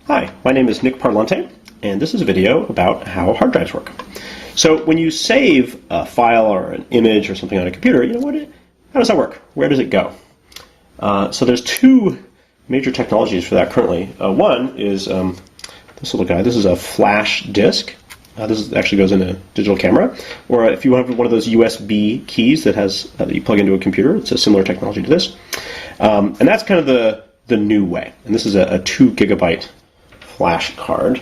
Hi, my name is Nick Parlante, and this is a video about how hard drives work. So when you save a file or an image or something on a computer, how does that work? Where does it go? So there's two major technologies for that currently. One is this little guy. This is a flash disk. This actually goes in a digital camera. Or if you have one of those USB keys that you plug into a computer, it's a similar technology to this. And that's kind of the new way. And this is a 2 gigabyte flash card.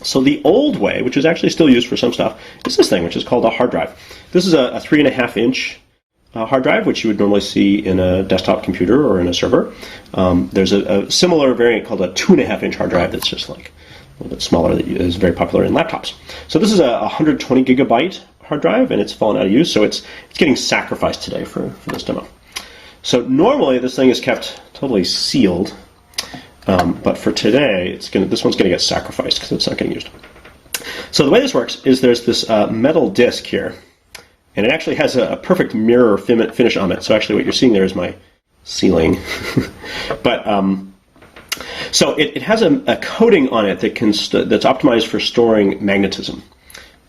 So the old way, which is actually still used for some stuff, is this thing, which is called a hard drive. This is a 3.5 inch hard drive, which you would normally see in a desktop computer or in a server. There's a similar variant called a 2.5 inch hard drive that's just like a little bit smaller, that is very popular in laptops. So this is a 120 gigabyte hard drive, and it's fallen out of use, so it's getting sacrificed today for this demo. So normally this thing is kept totally sealed, but for today this one's going to get sacrificed because it's not getting used. So the way this works is there's this metal disc here, and it actually has a perfect mirror finish on it. So actually what you're seeing there is my ceiling. But so it has a coating on it that's optimized for storing magnetism.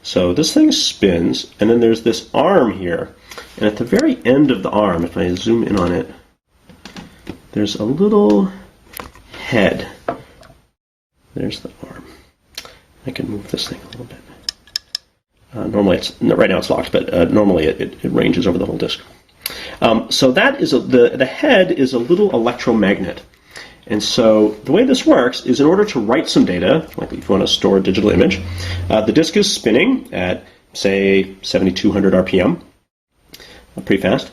So this thing spins, and then there's this arm here, and at the very end of the arm, if I zoom in on it, there's a little head. There's the arm. I can move this thing a little bit. Normally, right now it's locked, but normally it ranges over the whole disk. So that is the head is a little electromagnet. And so the way this works is in order to write some data, like if you want to store a digital image, the disk is spinning at, say, 7,200 RPM, pretty fast,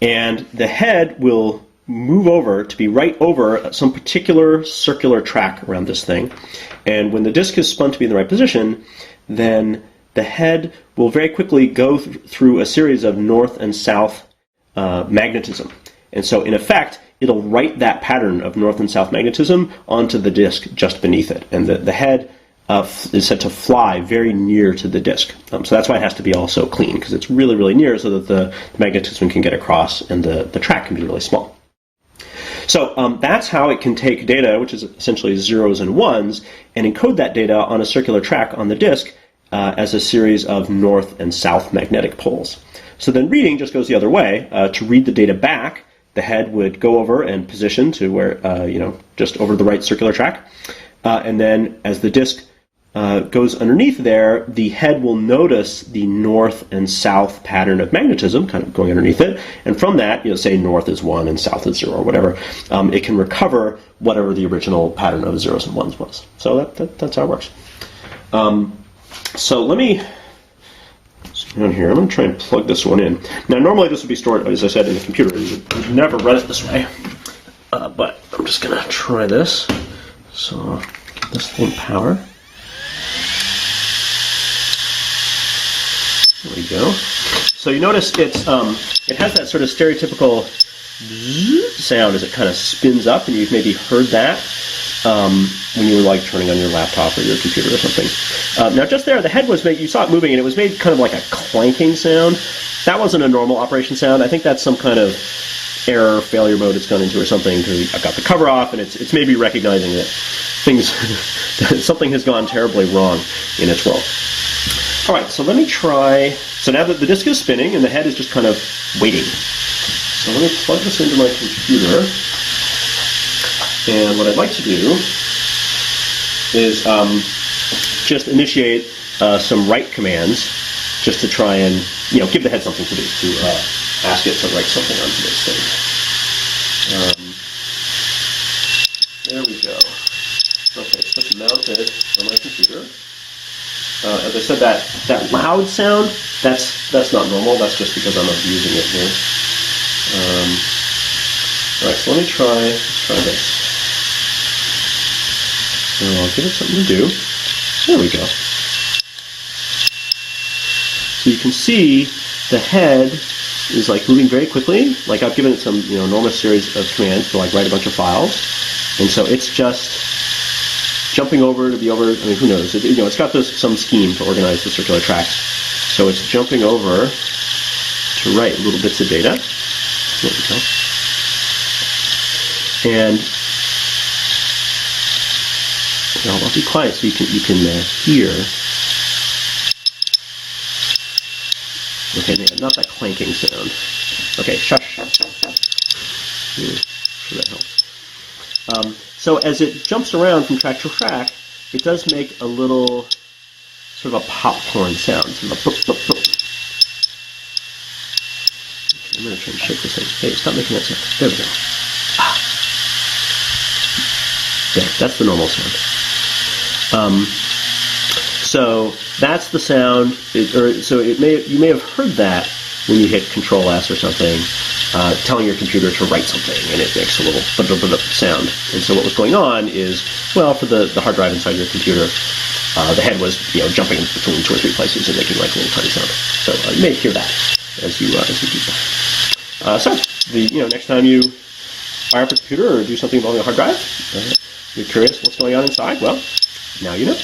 and the head will move over to be right over some particular circular track around this thing. And when the disk is spun to be in the right position, then the head will very quickly go through a series of north and south magnetism. And so in effect, it'll write that pattern of north and south magnetism onto the disk just beneath it. And the head is said to fly very near to the disk. So that's why it has to be also clean, because it's really, really near so that the magnetism can get across and the track can be really small. So that's how it can take data, which is essentially zeros and ones, and encode that data on a circular track on the disk as a series of north and south magnetic poles. So then reading just goes the other way. To read the data back, the head would go over and position to where, just over the right circular track. And then as the disk goes underneath there, the head will notice the north and south pattern of magnetism kind of going underneath it. And from that, say north is 1 and south is 0 or whatever, it can recover whatever the original pattern of zeros and ones was. So that's how it works. So let me down here. I'm going to try and plug this one in. Now, normally this would be stored, as I said, in the computer. You would never run it this way. But I'm just going to try this. So give this thing power. There we go. So you notice it has that sort of stereotypical sound as it kind of spins up, and you've maybe heard that when you were like turning on your laptop or your computer or something. Now just there, the head was made, you saw it moving, and it was made kind of like a clanking sound. That wasn't a normal operation sound. I think that's some kind of error, failure mode it's gone into or something, because I've got the cover off, and it's maybe recognizing that something has gone terribly wrong in its world. All right, so let me try. So now that the disk is spinning and the head is just kind of waiting. So let me plug this into my computer. And what I'd like to do is just initiate some write commands just to try and give the head something to do, to ask it to write something onto this thing. There we go. Okay, so it's mounted on my computer. As I said, that loud sound, that's not normal. That's just because I'm abusing it here. All right, so let's try this. So I'll give it something to do. There we go. So you can see the head is like moving very quickly. Like I've given it some enormous series of commands to like write a bunch of files, and so it's just jumping over to be over. I mean, who knows? It's got some scheme to organize the circular tracks. So it's jumping over to write little bits of data. There we go. And I'll be quiet so you can hear. Okay, not that clanking sound. Okay, shush. Sure that helps. So as it jumps around from track to track, it does make a little sort of a popcorn sound. Sort of a boop, boop, boop. Okay, I'm going to try and shake this thing. Hey, stop making that sound. There we go. There, that's the normal sound. So that's the sound. You may have heard that when you hit Control S or something, telling your computer to write something, and it makes a little sound. And so what was going on is, well, for the hard drive inside your computer, the head was jumping between 2 or 3 places and making like a little tiny sound. So you may hear that as you do that. So next time you fire up a computer or do something involving a hard drive, you're curious what's going on inside. Well, now you know.